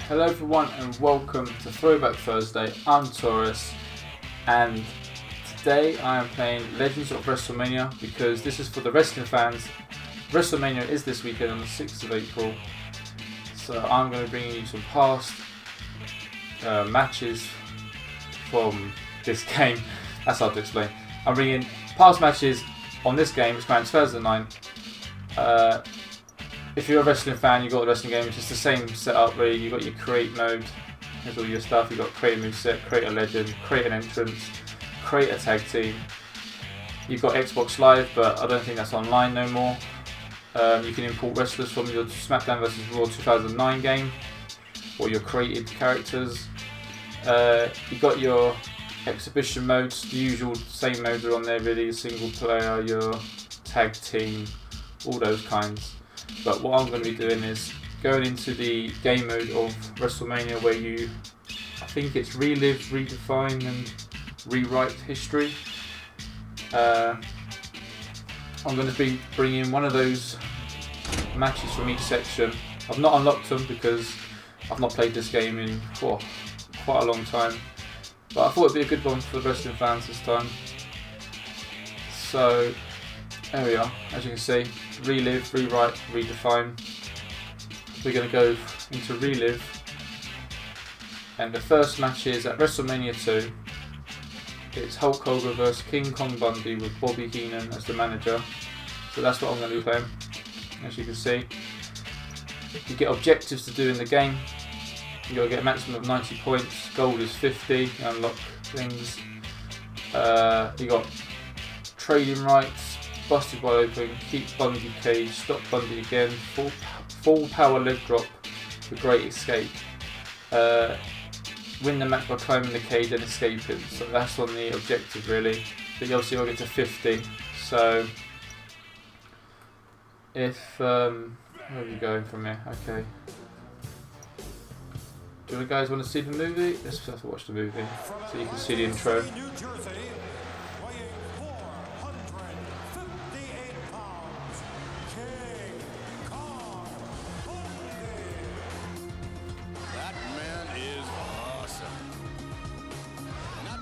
Hello everyone and welcome to Throwback Thursday. I'm Taurus and today I am playing Legends of WrestleMania because this is for the wrestling fans. WrestleMania is this weekend on the 6th of April, so I'm going to bring you some past matches from this game. That's hard to explain. I'm bringing past matches on this game, which came out in 2009. If you're a wrestling fan, you've got the wrestling game, it's just the same setup really. You've got your create mode, there's all your stuff. You've got create a moveset, create a legend, create an entrance, create a tag team. You've got Xbox Live, but I don't think that's online no more. You can import wrestlers from your SmackDown vs Raw 2009 game, or your created characters. You've got your exhibition modes, the usual same modes are on there really, single player, your tag team, all those kinds. But what I'm going to be doing is going into the game mode of WrestleMania where you, I think it's relive, redefine and rewrite history. I'm going to be bringing one of those matches from each section. I've not unlocked them because I've not played this game in quite a long time. But I thought it'd be a good one for the wrestling fans this time. So there we are, as you can see, relive, rewrite, redefine. We're going to go into relive, and the first match is at WrestleMania 2. It's Hulk Hogan vs King Kong Bundy with Bobby Heenan as the manager. So that's what I'm going to be playing. As you can see, you get objectives to do in the game. You got to get a maximum of 90 points. Gold is 50. You unlock things. You got trading rights. Busted wide open, keep Bundy caged, stop Bundy again, full power leg drop, the great escape. Win the match by climbing the cage and escaping. So that's on the objective really. But you obviously will get to 50. So if where are we going from here? Okay. Do you guys want to see the movie? Let's have to watch the movie so you can see the intro.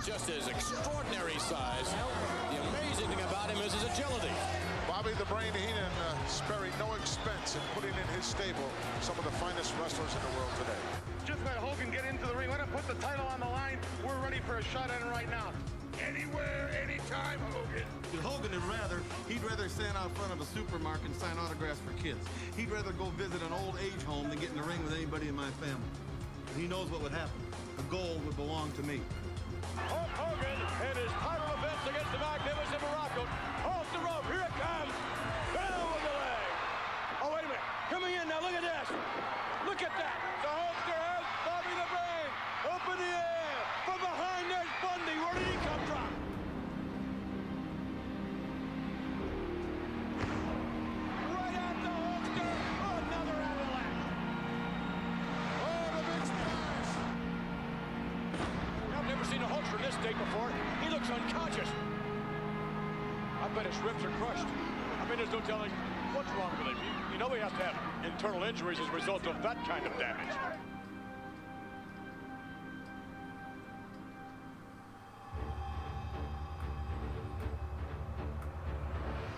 Just his extraordinary size, the amazing thing about him is his agility. Bobby the Brain Heenan sparing no expense in putting in his stable some of the finest wrestlers in the world today. Just let Hogan get into the ring. Let him put the title on the line. We're ready for a shot at it right now. Anywhere, anytime, Hogan. Hogan he'd rather stand out front of a supermarket and sign autographs for kids. He'd rather go visit an old age home than get in the ring with anybody in my family. He knows what would happen. The gold would belong to me. Hulk Hogan in his title defense against the magnificent Morocco. Off the rope, here it comes. Down with the leg. Oh, wait a minute. Coming in now, look at this. Look at that. The Hulkster has Bobby the Brain up in the air. From behind there's Bundy. Where did he come from? Right at the Hulkster. Another avalanche. Oh, the big splash. I've never seen a Hulk from this state before. He looks unconscious. I bet his ribs are crushed. I mean, there's no telling what's wrong with him. You know he has to have internal injuries as a result of that kind of damage.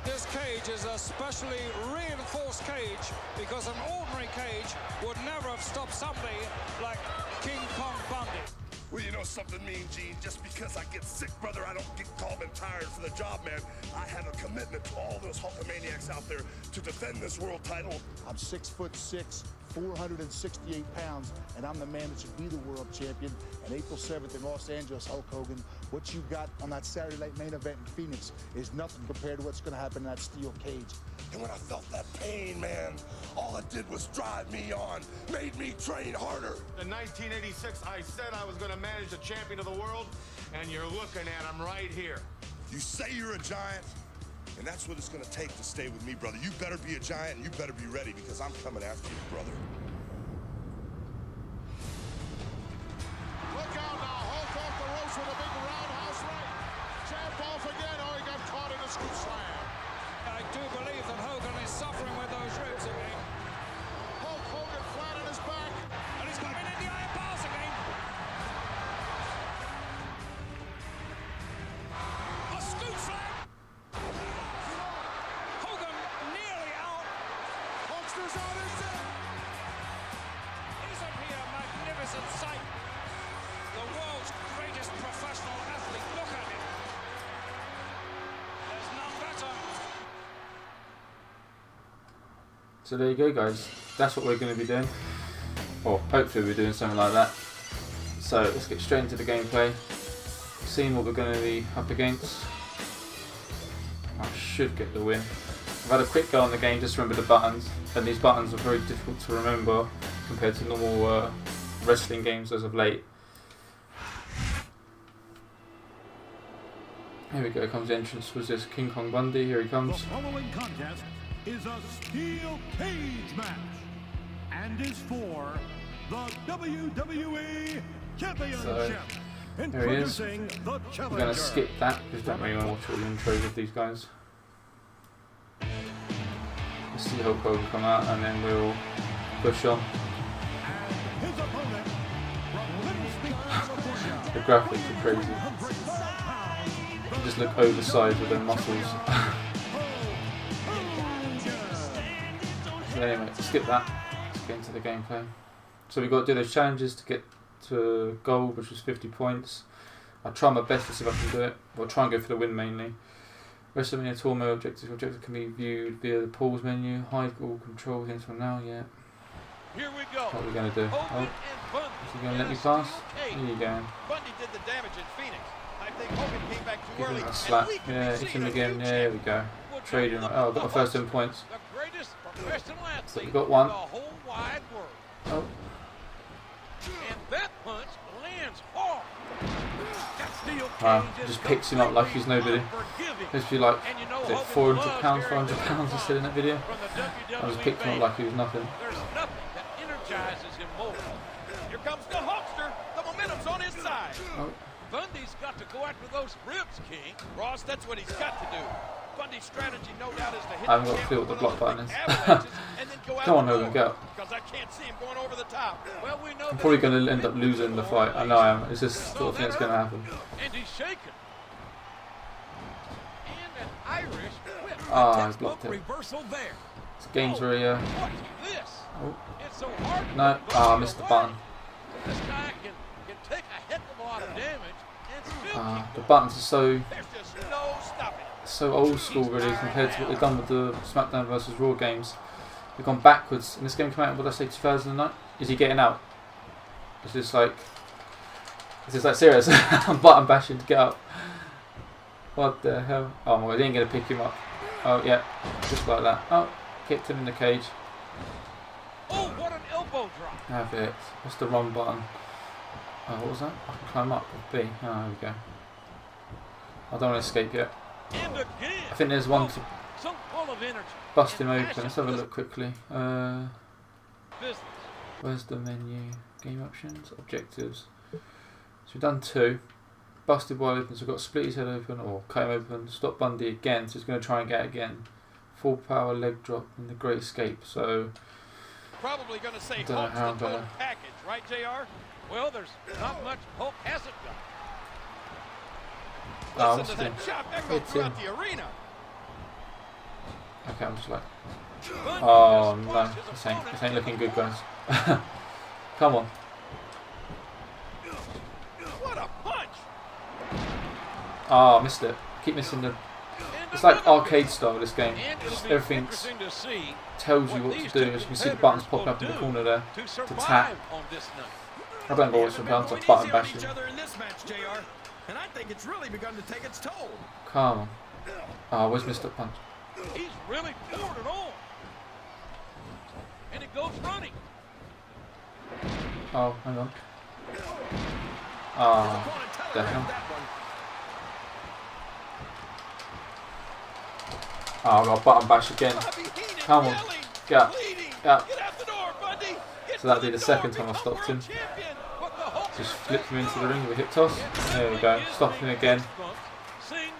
This cage is a specially reinforced cage because an ordinary cage would never have stopped somebody like King Kong Bundy. Well, you know something, Mean Gene? Just because I get sick, brother, I don't get calm and tired for the job, man. I have a commitment to all those Hulkamaniacs out there to defend this world title. I'm 6'6", 468 pounds, and I'm the man that should be the world champion. And April 7th in Los Angeles, Hulk Hogan, what you got on that Saturday night main event in Phoenix is nothing compared to what's going to happen in that steel cage. And when I felt that pain, man, all it did was drive me on, made me train harder. In 1986, I said I was going to manage the champion of the world, and you're looking at him right here. You say you're a giant, and that's what it's going to take to stay with me, brother. You better be a giant, and you better be ready, because I'm coming after you, brother. Look out now, Hulk off the ropes with a big roundhouse right. Champ off again. Oh, he got caught in a scoop slam. I do believe that Hogan is suffering with those ribs again. Hulk Hogan flat on his back. And he's coming in the Isn't he a magnificent sight? The world's greatest professional athlete. Look at him. There's none better. So there you go, guys. That's what we're going to be doing. Or hopefully we're doing something like that. So let's get straight into the gameplay. Seeing what we're going to be up against. I should get the win. I've had a quick go on the game, just remember the buttons, and these buttons are very difficult to remember compared to normal wrestling games as of late. Here we go, comes the entrance. Was this King Kong Bundy? Here he comes. The following contest is a steel cage match and is for the WWE Championship. There he is. I'm going to skip that because I don't really want to watch all the intros of these guys. Let's see Hulk Hogan come out and then we'll push on. The graphics are crazy. They just look oversized with their muscles. So anyway, to skip that, let's get into the gameplay. So we've got to do those challenges to get to gold, which was 50 points. I'll try my best to see if I can do it. I'll try and go for the win mainly. WrestleMania tour mode objectives. Objectives can be viewed via the pause menu. Hide all control hints from now. Yeah. Here we go. What are we going to do? Oh, is he going to let me pass? Here you go. Bundy did the damage in Phoenix. I think Hogan came back too Give early. him a slap. Yeah, hit him again. There we go. Trading. Oh, I've got my first 10 points. The greatest professional athlete So we got one. in the whole wide world. Oh. And that punch lands hard. Wow, just picks him up like he's nobody. Supposed to be like, is it £400, £500 I said in that video? I just picked him up like he was nothing. There's nothing that energizes him more. Here comes the Hulkster. The momentum's on his side. Oh. Bundy's got to go after those ribs, King. Ross, that's what he's got to do. Bundy's strategy, no doubt, is to hit I haven't got a clue what the block button is. Come on, Hogan, go. Because I can't see him going over the top. Well, we know I'm probably going to end up losing the fight. I know I am. It's just sort of thing that's going to happen. And he's shaking. And an Irish whip. Ah, I blocked it. Reversal there. This game's very What's this? Oh. It's so hard. No, I missed the button. This guy can take a heck of a lot of damage and still The buttons are so there's just no stopping. so old school really compared to what they've done with the SmackDown vs Raw games. They've gone backwards. And this game came out in, what did I say, 2009? Is he getting out? Is this like serious? I'm button bashing to get up. What the hell? Oh my god, he ain't going to pick him up. Oh yeah, just like that. Oh, kicked him in the cage. Oh, what an elbow drop. Have it. What's the run button? Oh, what was that? I can climb up with B. Oh, there we go. I don't want to escape yet. And again. I think there's one to So full of energy. bust him open. Let's have a look quickly. Business. Where's the menu? Game options, objectives. So we've done 2. Busted wide open, so we've got to split his head open or cut him open. Stop Bundy again, so he's going to try and get again. Full power leg drop and the Great Escape. So Probably going to say Don't know Hulk's how the I'm total gonna- package, right, JR? Well, there's not much Hulk hasn't done. Oh, Listen to that chop echo hit throughout him. the arena. Okay, I'm just like, Bundy oh just no, squashed his this opponent. ain't looking good, guys. Come on. What a punch! Oh, I missed it. Keep missing the. It's like arcade style, this game. And it'll Just be everything interesting to see tells you what to do. As you can see the buttons popping up in the corner there to to survive tap. on this night. I don't know what's the buttons, like button bashing. in this match, JR, and I think it's really begun to take its toll. Come on. Oh, where's Mr. Punch? He's really poured it on. And it goes running. Oh, hang on. Oh, the hell. Oh, I got a button bash again. Come on. Get up. Get up. So that'd be the second time I stopped him. Just flipped him into the ring with a hip toss. There we go. Stop him again.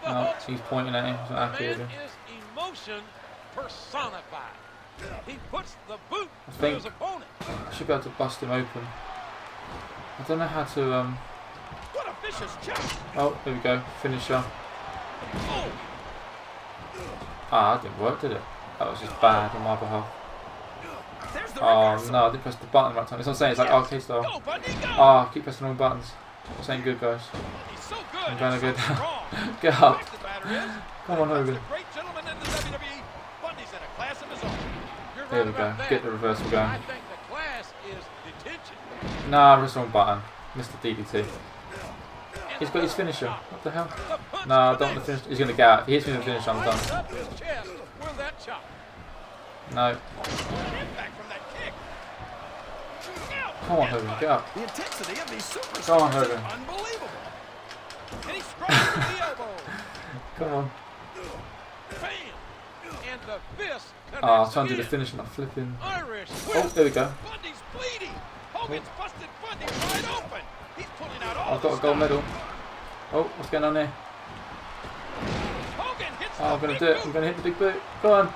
Oh, he's pointing at him. He's not happy with him. Emotion personified. He puts the boot I to think his opponent. I should be able to bust him open. I don't know how to. What a vicious chop. Oh, there we go. Finisher. Oh, Ah, that didn't work, did it? That was just bad on my behalf. Oh no, I didn't press the button right time. It's not saying it's like arcade style. Ah, I keep pressing the wrong buttons. This ain't good, guys. I'm gonna go down. Get up. Come on, Hogan. There we go. Get the reversal going. Nah, I pressed the wrong button. Missed the DDT. He's got his finisher. What the hell? Nah, I don't want to finish. He's gonna get out. If he hits me with the finisher, I'm done. No. Come on, Hogan, get up. The intensity of these superstars Come on, Hogan. is unbelievable. And he strikes with the elbow. Come on. Bam! And the fist. Oh, I was trying to do the finish and not flipping. Irish Oh, there we go. Bundy's bleeding. Hogan's busted Bundy wide open. He's pulling out all I've got a gold medal. Oh, what's going on there? Hogan hits Oh, I'm the gonna big do it. boot. I'm gonna hit the big boot. Go on.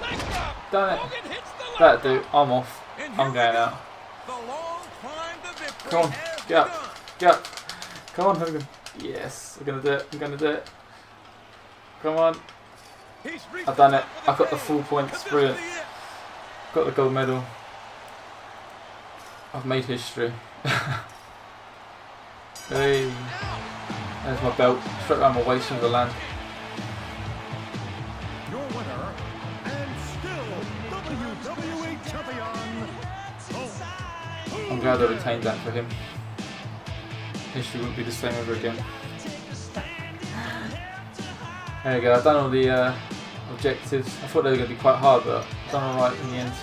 Nice job. Done it. Hogan hits the That'll left do. I'm off. And I'm here we going go. out. The long climb to victory Come on. has Get up. begun. Get up. Come on, Hogan. Yes. I'm gonna do it. I'm gonna do it. Come on. He's reached I've done the it. top of the I've got the cage. full points. Could this Brilliant. be it? Got the gold medal. I've made history. Hey. There's my belt. Straight around my waist from the land. Your winner and still WWE champion, I'm glad I retained that for him. History wouldn't be the same ever again. There we go, I've done all the objectives. I thought they were going to be quite hard, but I've done alright in the end.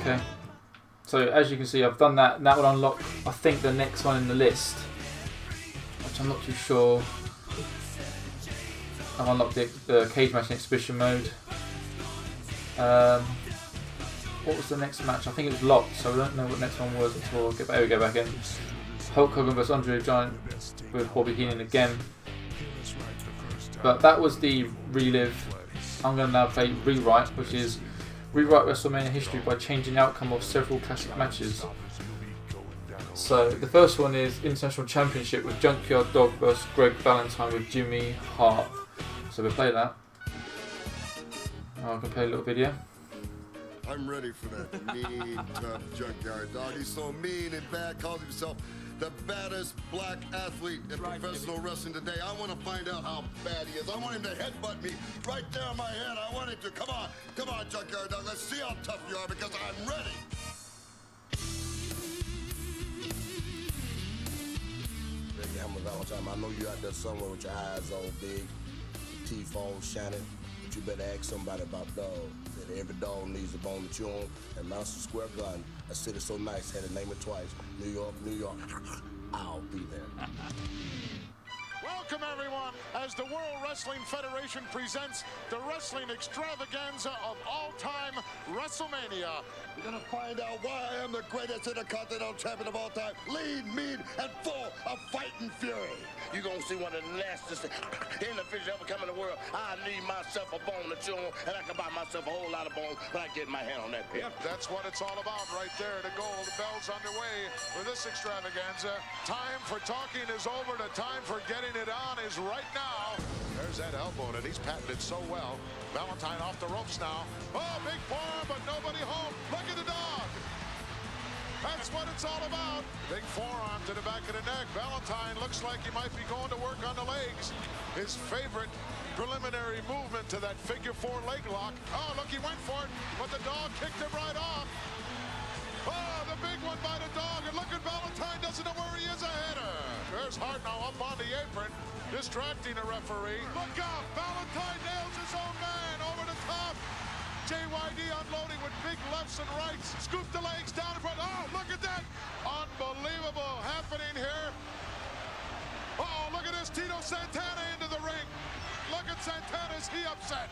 Okay. So as you can see, I've done that, and that will unlock, I think, the next one in the list. Which I'm not too sure. I've unlocked the cage match in exhibition mode. What was the next match? I think it was locked, so I don't know what the next one was until there we go back in. Hulk Hogan vs Andre the Giant with Bobby Heenan again. But that was the relive. I'm going to now play Rewrite, which is rewrite WrestleMania history by changing the outcome of several classic matches. So the first one is International Championship with Junkyard Dog vs Greg Valentine with Jimmy Hart. So we'll play that. I can play a little video. I'm ready for that mean, tough Junkyard Dog. He's so mean and bad, calls himself the baddest black athlete in professional wrestling today. I want to find out how bad he is. I want him to headbutt me right there in my head. I want him to. Come on, Junkyard Dog. Let's see how tough you are because I'm ready. Ricky Hammer Valentine, I know you out there somewhere with your eyes all big, your teeth all shining, but you better ask somebody about dogs. That every dog needs a bone to chew on. And Madison Square Garden, a city so nice, had to name it twice. New York, New York. I'll be there. Welcome, everyone, as the World Wrestling Federation presents the wrestling extravaganza of all time, WrestleMania. We're going to find out why I am the greatest intercontinental champion of all time. Lean, mean, and full of fight and fury. You're going to see one of the nastiest individuals ever come in the world. I need myself a bone to chew on, and I can buy myself a whole lot of bones when I get my hand on that pin. Yep, that's what it's all about right there. The goal, the bell's underway for this extravaganza. Time for talking is over. The time for getting it on is right now. There's that elbow, and he's patented so well. Valentine off the ropes now. Oh, big forearm, but nobody home. Look at the dog. That's what it's all about. Big forearm to the back of the neck. Valentine looks like he might be going to work on the legs. His favorite preliminary movement to that figure four leg lock. Oh, look, he went for it, but the dog kicked him right off. Oh, the big one by the dog, and look at Valentine, doesn't know where he is ahead of. There's Hart now up on the apron, distracting the referee. Look out, Valentine nails his own man over the top. JYD unloading with big lefts and rights. Scoop the legs down in front. Oh, look at that. Unbelievable happening here. Oh, look at this. Tito Santana into the ring. Look at Santana. Is he upset?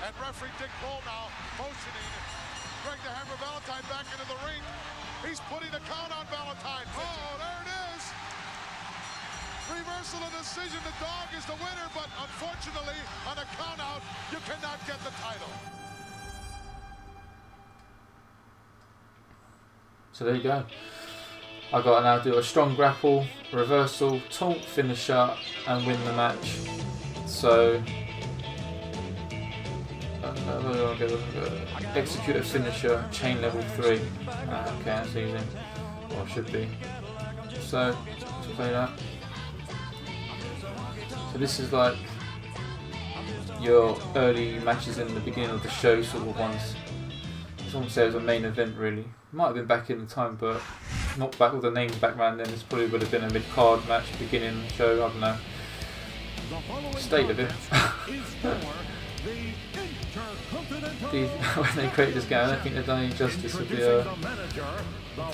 And referee Dick Bull now motioning Greg the Hammer Valentine back into the ring. He's putting a count on Valentine. Oh, there it is. Reversal of decision. The dog is the winner, but unfortunately, on a count out, you cannot get the title. So there you go. I got to now do a strong grapple, reversal, taunt finisher, and win the match. So Execute a finisher, chain level 3. Okay, that's easy. Or should be. So, let's play that. So this is like your early matches in the beginning of the show sort of ones. Some say it was a main event really. Might have been back in the time, but not back with the names back around then. This probably would have been a mid-card match, beginning of the show, I don't know. State of it. When they created this game, I don't think they've done any justice with the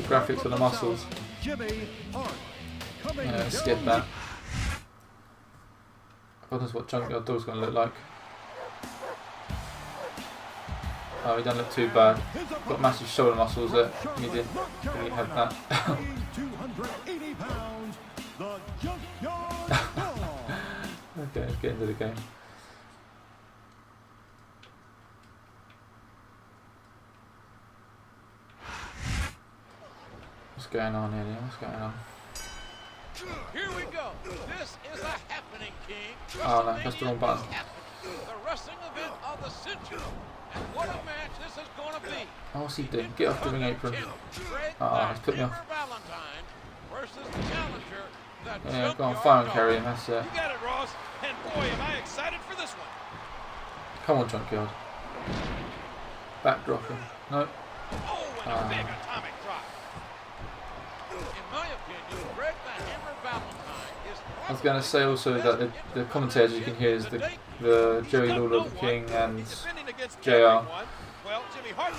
graphics or the muscles. Yeah, skip that. God knows what Junkyard Dog's going to look like. Oh, he doesn't look too bad. Got massive shoulder muscles there. He didn't really have that. Okay, let's get into the game. What's going on here? What's going on? Here we go. This is a happening, King. Oh no, that's the wrong button. The wrestling event of the century. And what a match this is going to be. Oh, what's he doing? Get off the ring apron. Oh, he's put me off. Yeah, go on, fire and carry him. That's it. You got it, Ross. And boy, am I excited for this one. Come on, Junkyard. Backdrop him. No. Oh, and a big atomic drop. In my opinion, Greg the Hammer Valentine is. I was going to say also that the commentators you can hear is the Jerry Lawler, the King, and JR. So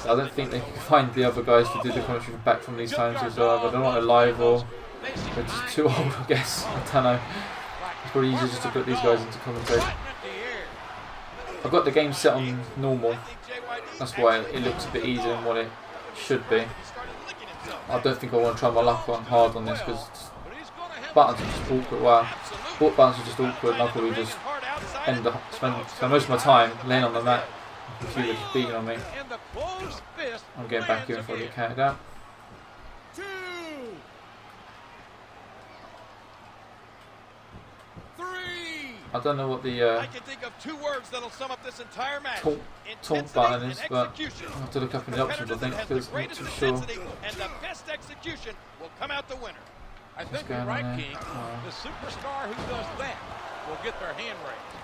I don't think they can find the other guys to do the commentary back from these times as well. But they're not alive or they're just too old, I guess. I don't know. It's probably easier just to put these guys into commentation. I've got the game set on normal. That's why it looks a bit easier than what it should be. I don't think I want to try my luck on hard on this because buttons are just awkward. Wow, both buttons are just awkward, and I'll probably just spend most of my time laying on the mat. The computer just beating on me. I'm getting back here before I get counted out. I don't know what the I can think of 2 words that'll sum up this entire match. Taunt button is, but I'll have to look up in the options, I think, because I'm not too sure. And the best execution will come out the winner. I think you're right, King. The superstar who does that will get their hand raised.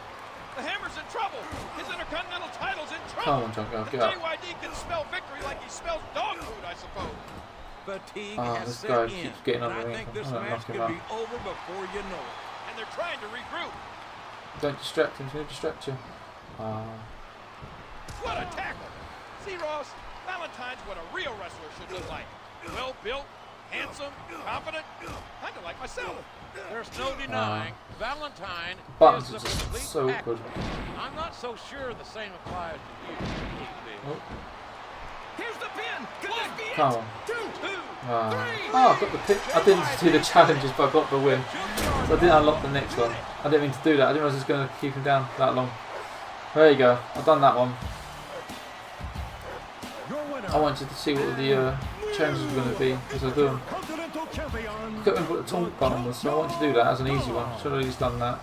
The Hammer's in trouble. His Intercontinental title's in trouble. Come on, Junkyard, The get up. JYD can smell victory like he smells dog food, I suppose. Fatigue This guy keeps getting on the ring. I think this I'm match gonna could knock be him out. over before you know it. And they're trying to regroup. Don't distract him, he's going to distract you. What a tackle! See, Ross, Valentine's what a real wrestler should look like. Well built, handsome, confident, kind of like myself. There's no denying Valentine Buttons is are the just complete so package. good. I'm not so sure the same applies to you. Oh. Here's the pin. Could this be it? Come on. 2, 3. Oh, I got the pick. I didn't do the challenges, but I got the win. So I didn't unlock the next one. I didn't mean to do that. I didn't realize I was going to keep him down that long. There you go. I've done that one. I wanted to see what the challenges were going to be as I do them. I couldn't remember what the taunt button was, so I wanted to do that as an easy one. Should have at least done that.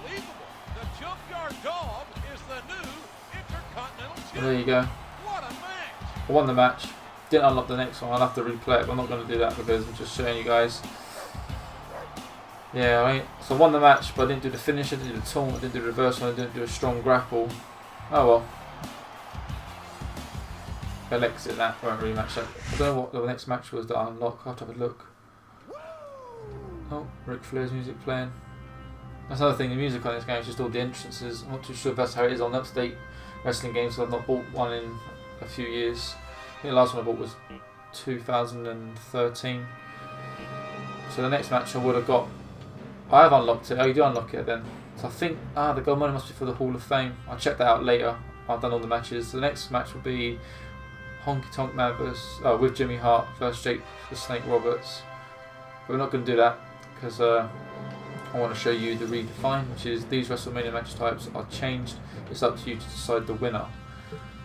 The Junkyard Dog is the new Intercontinental Champion. There you go. What a match! I won the match. Didn't unlock the next one. I'll have to replay it, but I'm not going to do that because I'm just showing you guys. Yeah, so I won the match, but I didn't do the finish, I didn't do the taunt, I didn't do the reversal, I didn't do a strong grapple. Oh well. I'll exit that, won't rematch that. I don't know what the next match was that I unlocked. I'll have to have a look. Oh, Ric Flair's music playing. That's another thing, the music on this game is just all the entrances. I'm not too sure if that's how it is on up-to-date wrestling games, so I've not bought one in a few years. I think the last one I bought was 2013. So the next match I would have got, I have unlocked it. Oh, you do unlock it then. So I think, the gold money must be for the Hall of Fame. I'll check that out later. I've done all the matches. So the next match will be Honky Tonk Man with Jimmy Hart versus Jake the Snake Roberts. But we're not going to do that because I want to show you the redefined, which is these WrestleMania match types are changed. It's up to you to decide the winner.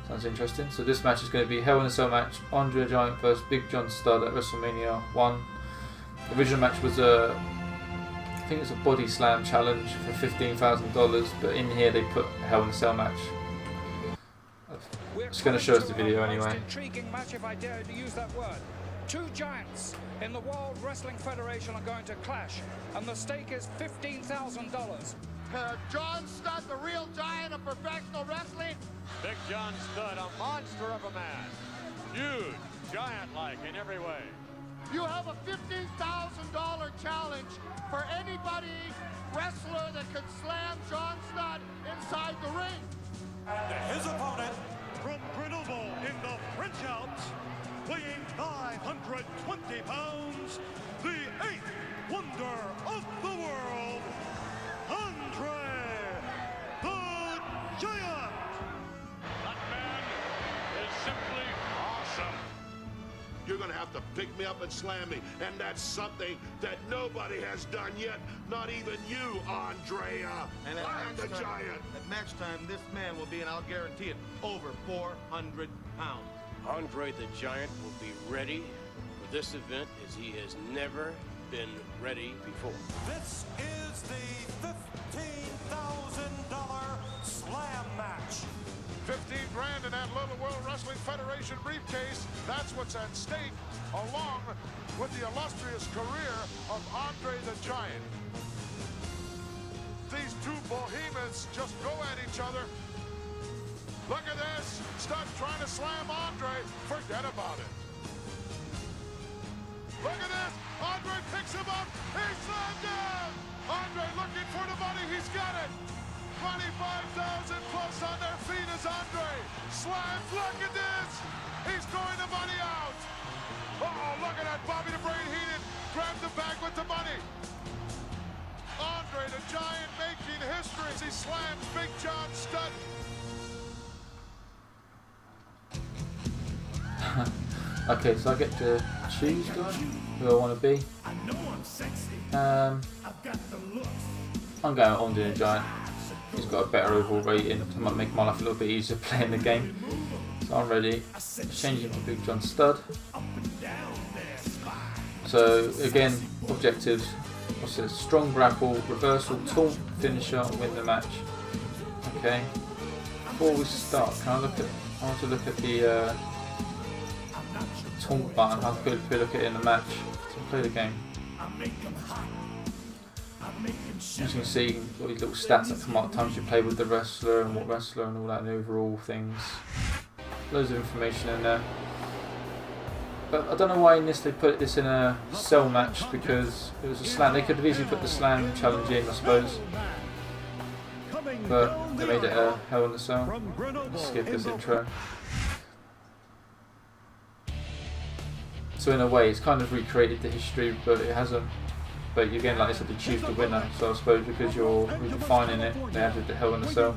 Sounds interesting. So this match is going to be Hell in a Cell match, Andre the Giant versus Big John Studd at WrestleMania 1. The original match was I think it's a body slam challenge for $15,000, but in here they put a Hell in a Cell match. It's going to show us the video anyway. Intriguing match, if I dare to use that word. Two giants in the World Wrestling Federation are going to clash, and the stake is $15,000. John Studd, the real giant of professional wrestling. Big John Studd, a monster of a man. Huge, giant-like in every way. You have a $15,000 challenge for anybody wrestler that could slam John Studd inside the ring. His opponent from Grenoble in the French Alps, weighing 920 pounds, the 8th wonder of the world, Andre the Giant. That man is simply awesome. You're gonna have to pick me up and slam me, and that's something that nobody has done yet, not even you, Andrea. And I am the giant. At match time, this man will be, and I'll guarantee it, over 400 pounds. Andre the Giant will be ready for this event as he has never been ready before. This is the $15,000 slam match. 15 grand in that little World Wrestling Federation briefcase. That's what's at stake, along with the illustrious career of Andre the Giant. These two behemoths just go at each other. Look at this. Studd's trying to slam Andre. Forget about it. Look at this. Andre picks him up. He slammed him. Andre looking for the money. He's got it. 25,000 plus on their feet as Andre slams. Look at this. He's throwing the money out. Uh-oh, look at that. Bobby the Brain Heenan grabs the bag with the money. Andre the Giant making history as he slams Big John Studd. Okay, so I get to choose who I want to be. I'm going Andre the Giant. He's got a better overall rating, so it might make my life a little bit easier playing the game. So I'm ready. Changing to Big John Studd. So again, objectives. What's this? Strong grapple, reversal, taunt, finisher, and win the match. Okay. Before we start, I want to look at the taunt button. How could we look at it in the match? So play the game. As you can see, all these little stats that come up, times you play with the wrestler and what wrestler and all that, and the overall things. Loads of information in there. But I don't know why in this they put this in a cell match, because it was a slam. They could have easily put the slam challenge in, I suppose. But they made it a Hell in a Cell. Let's skip this intro. So in a way, it's kind of recreated the history, but it hasn't. But again, like I said, they choose the winner. So I suppose because you're redefining it, they added the Hell in a Cell.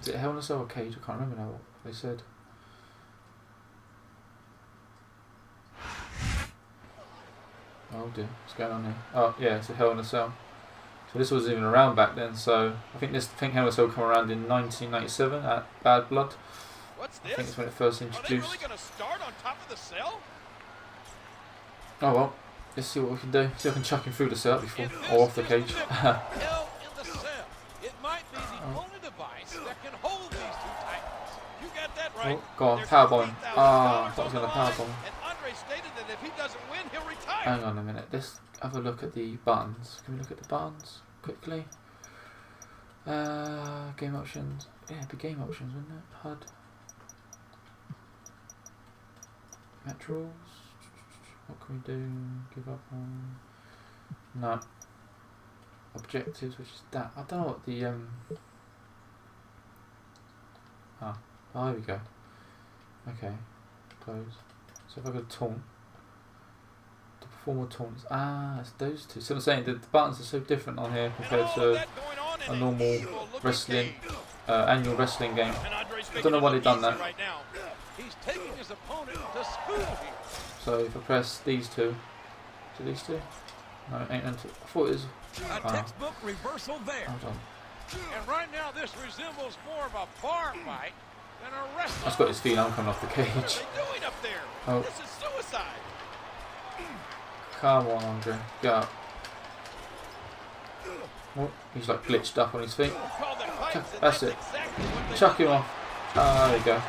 Is it Hell in a Cell or Cage? I can't remember now what they said. Oh dear, what's going on here? Oh yeah, it's a Hell in a Cell. So this wasn't even around back then. So I think Hell in a Cell came around in 1997 at Bad Blood. What's this? I think it's when it first introduced. Are they really going to start on top of the cell? Oh well, let's see what we can do. See if I can chuck him through the cell before, or off the cage. Hell in the cell. It might be the only device that can hold these two titans. You got that right. Oh, go on, powerbomb. Ah, I thought I was going to powerbomb. And Andre stated that if he doesn't win, he'll retire. Hang on a minute, let's have a look at the buttons. Can we look at the buttons quickly? Game options. Yeah, it'd be game options, wouldn't it? HUD. Match rules. What can we do? Give up on? No. Objectives, which is that. I don't know what the oh, there we go. Okay. Close. So if I go taunt. To perform more taunts. Ah, it's those two. So I'm saying that the buttons are so different on here compared to a normal wrestling annual wrestling game. I don't know why they've done that. He's taking his opponent to school here. So if I press these two, to these two? No, it ain't until, I thought it was. A textbook reversal there. Hold on. And right now this resembles more of a bar fight than a wrestling. I've got this feeling I'm coming off the cage. What are they doing up there? Oh. This is suicide. Come on, Andre. Get up. Oh, he's like glitched up on his feet. That's it. Chuck him off. Ah, there you go.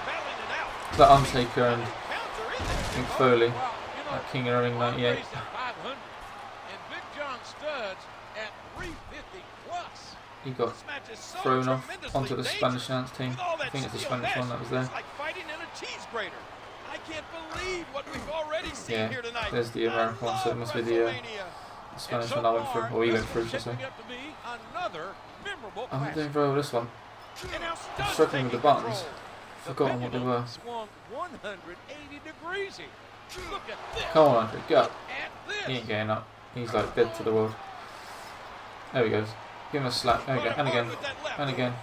That Undertaker and Mick Foley. That King of the Ring 98. He got thrown off onto the Spanish announce team. I think it's the Spanish one that was there. Yeah, there's the American one, so it must be the Spanish one I went through, or he went through, should I say. I'm not doing very well with this one. I'm struggling with the buttons. Forgotten what they were. Come on, Andre, go. He ain't getting up. He's like dead to the world. There he goes. Give him a slap. There we go. And again. And again.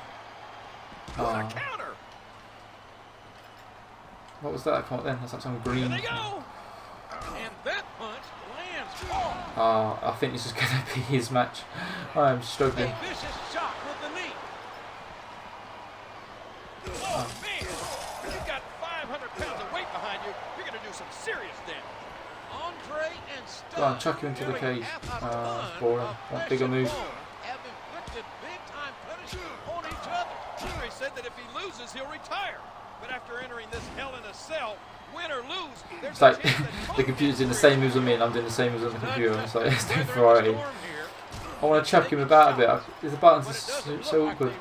Oh. What was that? Come on then. That's like some green. Oh, I think this is going to be his match. I am struggling. Oh man, you've got 500 pounds of weight behind you. You're going to do some serious damage. Andre and Studd. Go on, chuck him into the cage. That's boring. Want bigger moves. Andre said that if he loses, he'll retire. But after entering this Hell in a Cell, win or lose, there's it's like the computer's doing the same moves on me and I'm doing the same moves on the computer. It's like it's no variety. I want to chuck him about a bit. The buttons are so awkward.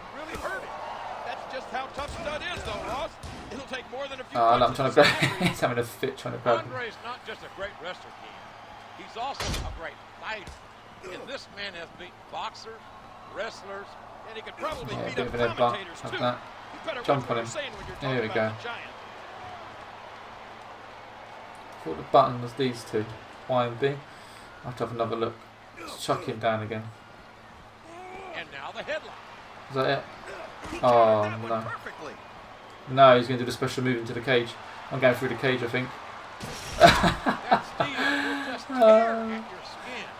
That's just how tough Studd is, though, Ross. It'll take more than a few I'm trying to grab him. He's having a fit trying to grab him. Andre's not just a great wrestler, King. He's also a great fighter. And this man has beaten boxers, wrestlers, and he could probably beat bit up of an headbutt. commentators Like too. that. Jump on him. There we go. I thought the button was these two, Y and B. I'll have to have another look. Let's chuck him down again. And now the headlock. Is that it? Oh no. No, he's going to do the special move into the cage. I'm going through the cage, I think.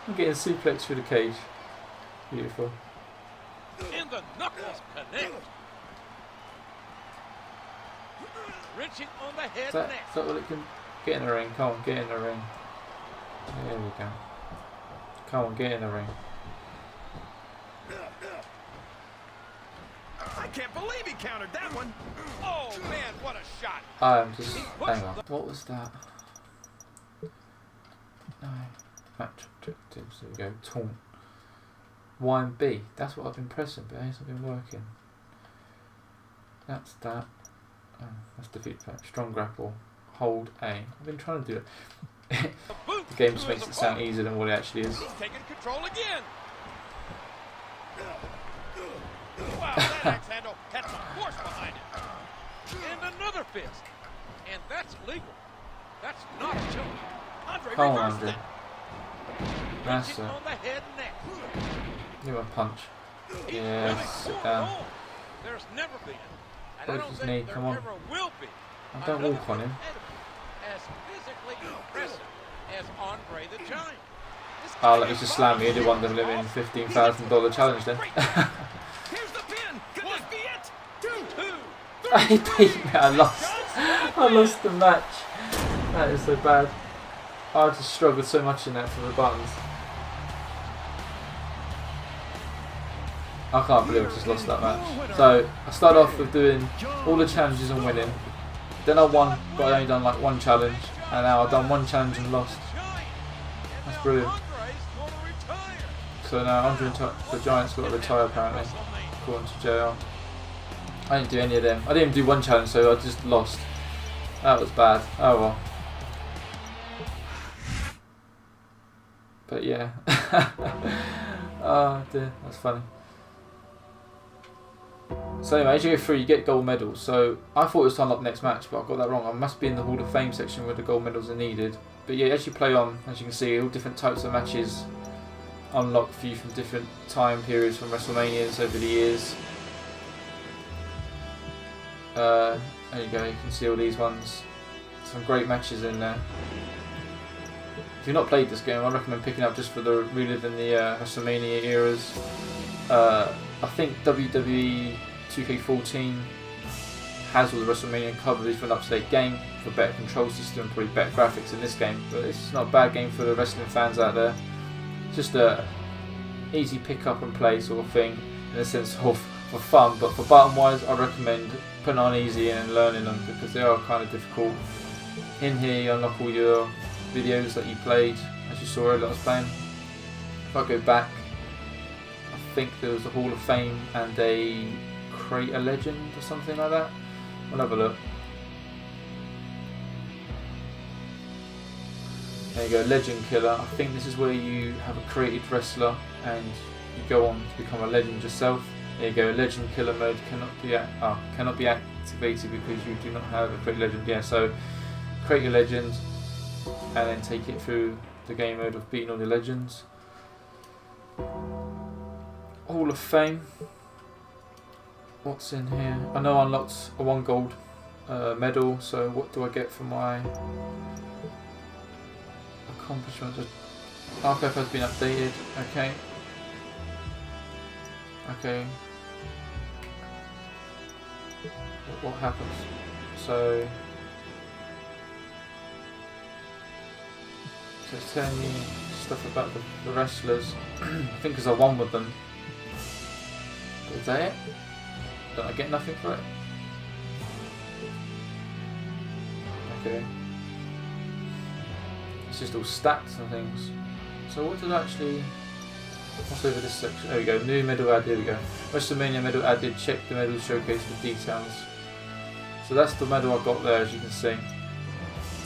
I'm getting suplexed through the cage. Beautiful. And the knuckles connect. Wrenching on the head Is that what it can get in the ring? Come on, get in the ring. There we go. Come on, get in the ring. I can't believe he countered that one. Oh man, what a shot. I'm just hang on. What was that? No. Match objectives. There we go. Taunt. Y and B. That's what I've been pressing, but it hasn't been working. That's that. Oh, that's defeat patch. Strong grapple. Hold A. I've been trying to do it. The game just makes it sound easier than what it actually is. He's taking control again. Wow, that axe handle had some force behind it. And another fist. And that's legal. That's not a choke. Andre Come on, reversed Andre. that. That's it. On the head and neck. Give him a punch. Yes, sit down. There's never been. And I Break don't his think knee, there come on. ever will be. I don't walk on him. As physically impressive as Andre the Giant. Oh, let me just slam me. I did one of them in $15,000 challenge then. Here's the pin. Could this be it? 2-2. He beat me. I lost. I lost the match. That is so bad. I just struggled so much in that for the buttons. I can't believe I just lost that match. So I started off with doing all the challenges and winning. Then I won, but I only done like one challenge. And now I've done one challenge and lost. That's brilliant. So now Andre the Giant's got to retire apparently, according to JR. I didn't do any of them. I didn't even do one challenge, so I just lost. That was bad. Oh well. But yeah. Oh dear, that's funny. So anyway, as you go through, you get gold medals. So I thought it was to unlock next match, but I got that wrong. I must be in the Hall of Fame section where the gold medals are needed. But yeah, as you play on, as you can see, all different types of matches unlock for you from different time periods from WrestleManias over the years. There you go, you can see all these ones. Some great matches in there. If you've not played this game, I recommend picking up just for the reliving the WrestleMania eras. I think WWE 2K14 has all the WrestleMania covered for an up-to-date game, for better control system, probably better graphics in this game, but it's not a bad game for the wrestling fans out there. It's just a easy pick up and play sort of thing, in the sense of for fun, but for button wise I recommend putting on easy and learning them because they are kind of difficult. In here you unlock all your videos that you played, as you saw earlier I was playing. If I go back, I think there was a Hall of Fame and a Create a Legend or something like that. We'll have a look. There you go, Legend Killer. I think this is where you have a created wrestler and you go on to become a legend yourself. There you go, Legend Killer mode cannot be activated because you do not have a Create Legend. Yeah, so create your legend and then take it through the game mode of beating all the legends. Hall of Fame. What's in here? I know I unlocked a 1 gold medal, so what do I get for my accomplishments? Archive has been updated. Okay. Okay. What happens? So it's telling me stuff about the wrestlers. I think because I won with them. Is that it? Don't I get nothing for it? Okay. It's just all stats and things. So what did I actually... What's over this section? There we go, new medal added, here we go. WrestleMania medal added, check the medal showcase for details. So that's the medal I got there, as you can see.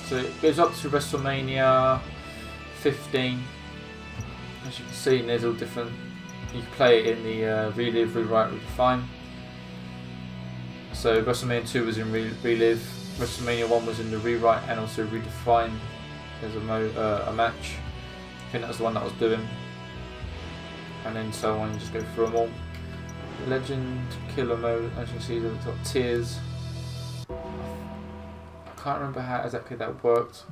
So it goes up to WrestleMania 15. As you can see, and there's all different... You can play it in the relive, rewrite, redefine. So WrestleMania 2 was in relive, WrestleMania 1 was in the rewrite and also redefine. There's a match. I think that was the one that I was doing. And then so on, you just go through them all. Legend Killer mode, as you can see, there's got tiers. I can't remember how exactly that worked.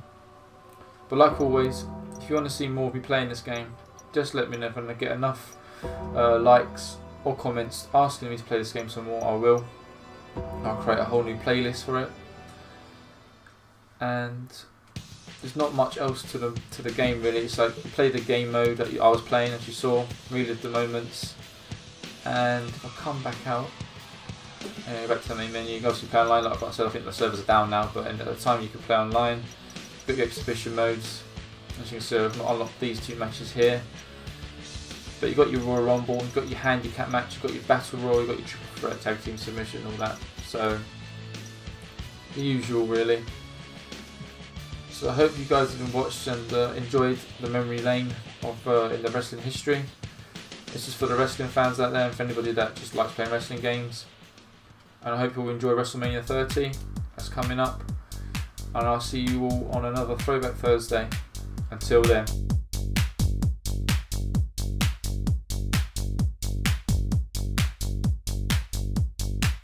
But like always, if you want to see more of me playing this game, just let me know. If I get enough likes or comments asking me to play this game some more, I will. I'll create a whole new playlist for it. And there's not much else to the game really. It's like you play the game mode that I was playing, as you saw, relive the moments. And if I come back out, go back to the main menu, you can obviously play online. Like I said, I think the servers are down now, but at the time you could play online. You've got your exhibition modes. As you can see, I've not unlocked these 2 matches here. But you've got your Royal Rumble, you've got your handicap match, you've got your Battle Royal, you've got your Triple Threat Tag Team Submission, all that. So, the usual really. So I hope you guys have watched and enjoyed the memory lane of in the wrestling history. This is for the wrestling fans out there and for anybody that just likes playing wrestling games. And I hope you'll enjoy WrestleMania 30. That's coming up. And I'll see you all on another Throwback Thursday. Until then.